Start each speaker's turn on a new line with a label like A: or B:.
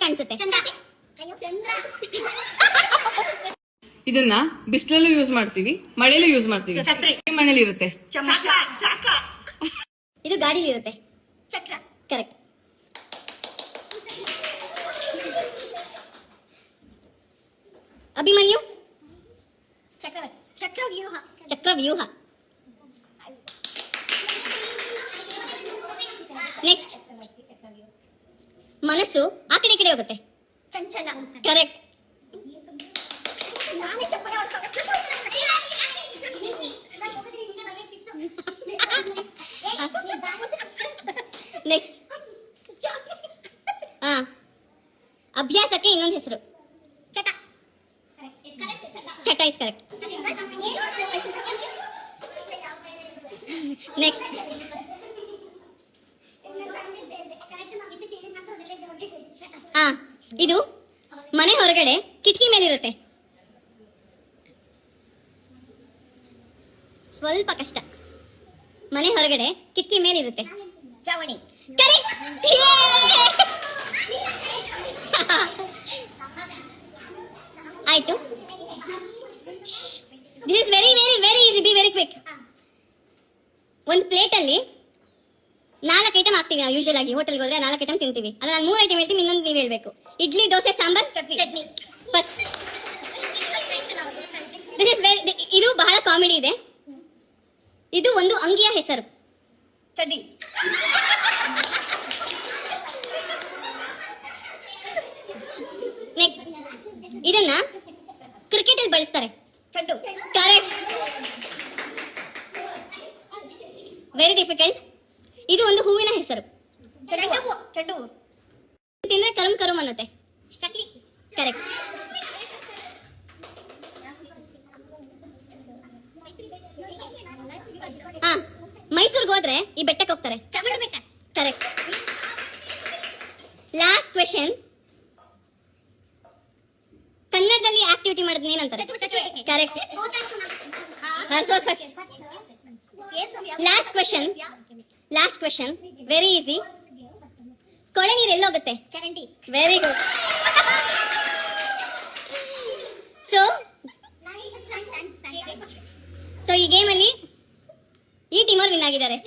A: ಕಾಣಿಸುತ್ತೆ?
B: ಇದನ್ನ ಬಿಸಿಲಲ್ಲೂ ಯೂಸ್ ಮಾಡ್ತೀವಿ, ಮಳೆಯಲ್ಲೂ ಯೂಸ್ ಮಾಡ್ತೀವಿ. ಮನೇಲಿ ಇರುತ್ತೆ.
A: ಇದು ಗಾಡಿಲಿ ಇರುತ್ತೆ. ಚಕ್ರ. ಕರೆಕ್ಟ್. ಅಭಿಮನ್ಯು. ಚಕ್ರವ್ಯೂಹ. ಚಕ್ರವ್ಯೂಹ. ನೆಕ್ಸ್ಟ್. ಮನಸ್ಸು ಆ ಕಡೆ ಈ ಕಡೆ ಹೋಗುತ್ತೆ. ಚಂಚಲ. ಕರೆಕ್ಟ್. ನೆಕ್ಸ್ಟ್. ಅಭ್ಯಾಸಕ್ಕೆ ಇನ್ನೊಂದು ಹೆಸರು. ಚಟ. ಚಟ ಇಸ್ ಕರೆಕ್ಟ್. ನೆಕ್ಸ್ಟ್. ಇದು ಮನೆ ಹೊರಗಡೆ ಕಿಟಕಿ ಮೇಲಿರುತ್ತೆ. ಸ್ವಲ್ಪ ಕಷ್ಟ. ಮನೆ ಹೊರಗಡೆ ಕಿಟಕಿ ಮೇಲಿರುತ್ತೆ. ಚಾವಣಿ. ಕರೆಕ್ಟ್. ಆಯ್ತು. This is very very very easy. Be very quick. ಒಂದು ಪ್ಲೇಟ್ ಅಲ್ಲಿ 4 ಐಟಮ್ ಹಾಕ್ತೀವಿ. ಯೂಶುವಲ್ ಆಗಿ ಹೋಟೆಲ್ಗೆ ಹೋದ್ರೆ 4 ಐಟಮ್ ತಿಂತೀವಿ. ಅದ್ರ ನಾನು 3 ಐಟಮ್ ಹೇಳ್ತೀನಿ, ಇನ್ನೊಂದು ನೀವು ಹೇಳ್ಬೇಕು. ಇಡ್ಲಿ, ದೋಸೆ, ಸಾಂಬಾರ್, ಚಟ್ನಿ. ಫಸ್ಟ್. ಇದು ಬಹಳ ಕಾಮಿಡಿ ಇದೆ. ಇದು ಒಂದು ಅಂಗಿಯ ಹೆಸರು. ಚಡ್ಡಿ. ನೆಕ್ಸ್ಟ್. ಇದನ್ನ ಕ್ರಿಕೆಟ್ ಅಲ್ಲಿ ಬಳಸ್ತಾರೆ. ಚಡ್ಡು. ಕರೆಕ್ಟ್. Very difficult. ಇದು ಒಂದು ಹೂವಿನ ಹೆಸರು. ಚಡ್ಡು. ತಿಂದ್ರೆ ಕರುಮ್ ಕರುಮ್ ಅನ್ನತ್ತೆ. ಚಕ್ಲಿ. ಕರೆಕ್ಟ್. ಮೈಸೂರ್ಗೆ ಹೋದ್ರೆ ಈ ಬೆಟ್ಟಕ್ಕೆ ಹೋಗ್ತಾರೆ. ಚಾಮುಂಡಿ ಬೆಟ್ಟ. ಕರೆಕ್ಟ್. Last question. ಕನ್ನಡದಲ್ಲಿ ಆಕ್ಟಿವಿಟಿ ಮಾಡೋದನ್ನ ಏನಂತಾರೆ? Correct. Last question very easy. ಕೊಳೆ ನೀರು ಎಲ್ಲೋಗುತ್ತೆ? ಚರಂಡಿ. Very good. ಸೊ ಈ ಗೇಮ್ ಅಲ್ಲಿ ಈ ಟೀಮ್ ಅವ್ರು ವಿನ್ ಆಗಿದ್ದಾರೆ.